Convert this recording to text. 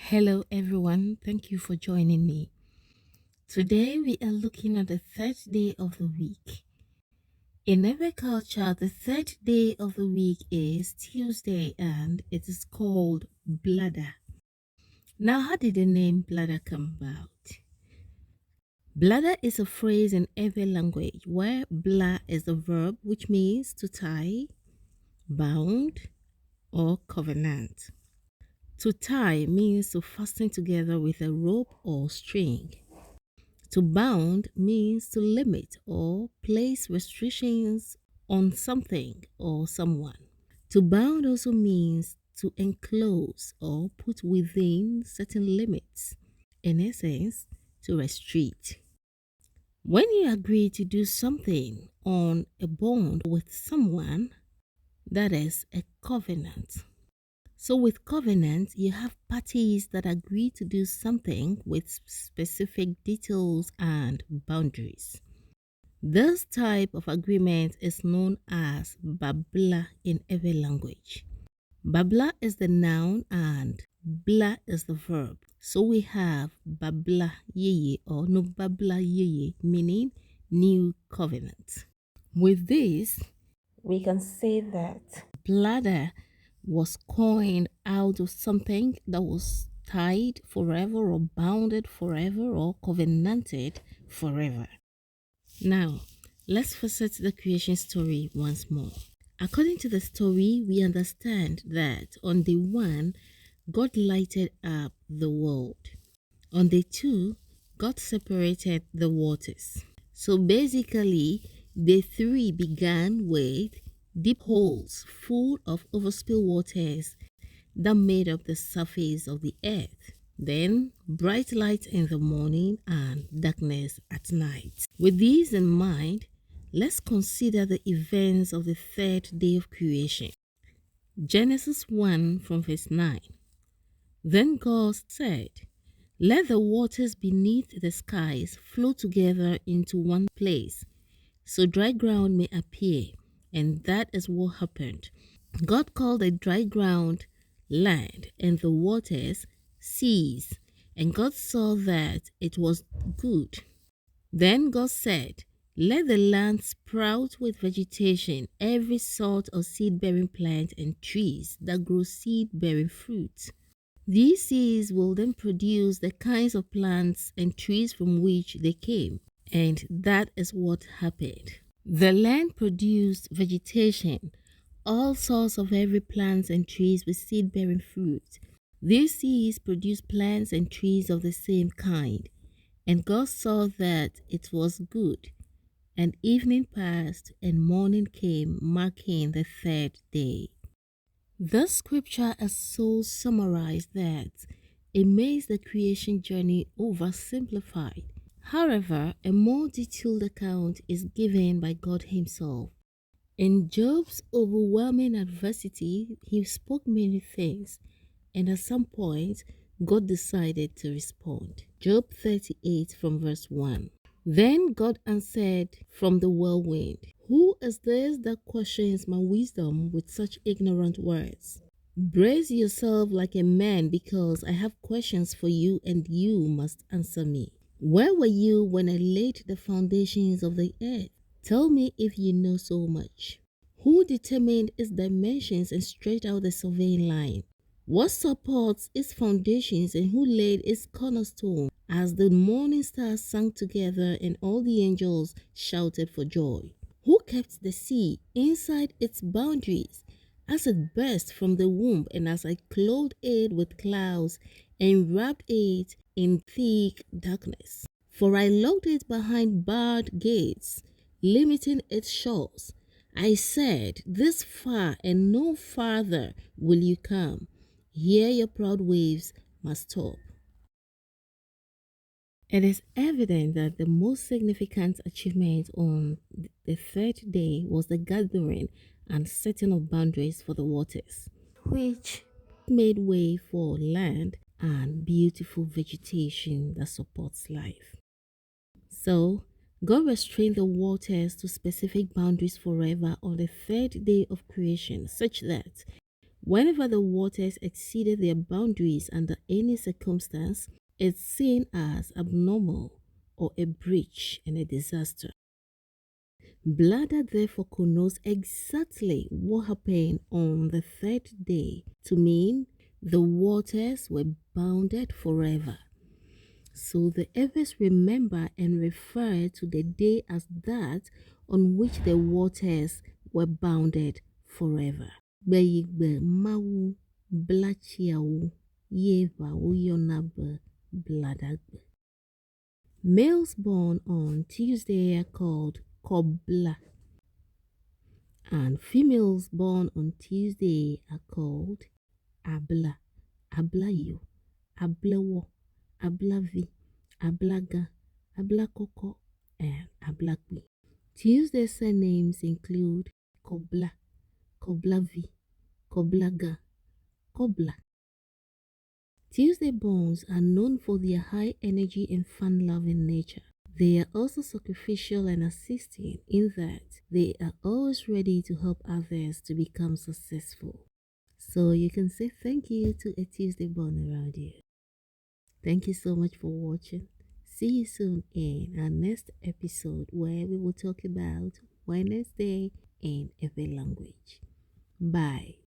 Hello, everyone. Thank you for joining me. Today, we are looking at the third day of the week. In Ewe Culture, the third day of the week is Tuesday and it is called Blaɗa. Now, how did the name Blaɗa come about? Blaɗa is a phrase in Ewe language where bla is the verb which means to tie, bound, or covenant. To tie means to fasten together with a rope or string. To bound means to limit or place restrictions on something or someone. To bound also means to enclose or put within certain limits. In essence, to restrict. When you agree to do something on a bond with someone, that is a covenant. So, with covenant, you have parties that agree to do something with specific details and boundaries. This type of agreement is known as babla in Ewe language. Babla is the noun and bla is the verb. So we have babla yeye or no babla yeye, meaning new covenant. With this, we can say that Blaɗa was coined out of something that was tied forever or bounded forever or covenanted forever. Now, let's visit the creation story once more. According to the story, we understand that on day 1, God lighted up the world. On day 2, God separated the waters. So basically, day 3 began with deep holes full of overspill waters that made up the surface of the earth. Then bright light in the morning and darkness at night. With these in mind, let's consider the events of the third day of creation. Genesis 1 from verse 9. Then God said, "Let the waters beneath the skies flow together into one place, so dry ground may appear." And that is what happened. God called the dry ground land and the waters seas, and God saw that it was good. Then God said, "Let the land sprout with vegetation, every sort of seed-bearing plant and trees that grow seed-bearing fruit. These seeds will then produce the kinds of plants and trees from which they came." And that is what happened. The land produced vegetation, all sorts of every plants and trees with seed-bearing fruit. These seeds produced plants and trees of the same kind. And God saw that it was good. And evening passed, and morning came, marking the third day. The scripture is so summarized that it makes the creation journey oversimplified. However, a more detailed account is given by God Himself. In Job's overwhelming adversity, he spoke many things, and at some point, God decided to respond. Job 38 from verse 1. Then God answered from the whirlwind, "Who is this that questions my wisdom with such ignorant words? Brace yourself like a man, because I have questions for you and you must answer me. Where were you when I laid the foundations of the earth? Tell me if you know so much. Who determined its dimensions and stretched out the surveying line? What supports its foundations and who laid its cornerstone? As the morning stars sang together and all the angels shouted for joy. Who kept the sea inside its boundaries as it burst from the womb, and as I clothed it with clouds and wrapped it in thick darkness? For I locked it behind barred gates, limiting its shores. I said, this far and no farther will you come. Here your proud waves must stop." It is evident that the most significant achievement on the third day was the gathering and setting of boundaries for the waters, which made way for land and beautiful vegetation that supports life. So, God restrained the waters to specific boundaries forever on the third day of creation, such that Whenever the waters exceeded their boundaries under any circumstance, it's seen as abnormal or a breach and a disaster. Blaɗa therefore connotes exactly what happened on the third day to mean the waters were bounded forever. So the Eves remember and refer to the day as that on which the waters were bounded forever. Gbeyigbe mawu blachiawu yeva uyonabe bladagbe. Males born on Tuesday are called Kobla, and females born on Tuesday are called Abla, Ablayo, Ablawo, Ablavi, Ablaga, Ablakoko, and Ablakwi. Tuesday surnames include Kobla, Koblavi, Koblaga, Kobla. Tuesday borns are known for their high energy and fun-loving nature. They are also sacrificial and assisting in that they are always ready to help others to become successful. So you can say thank you to a Tuesday born around you. Thank you so much for watching. See you soon in our next episode where we will talk about Wednesday in Ewe language. Bye.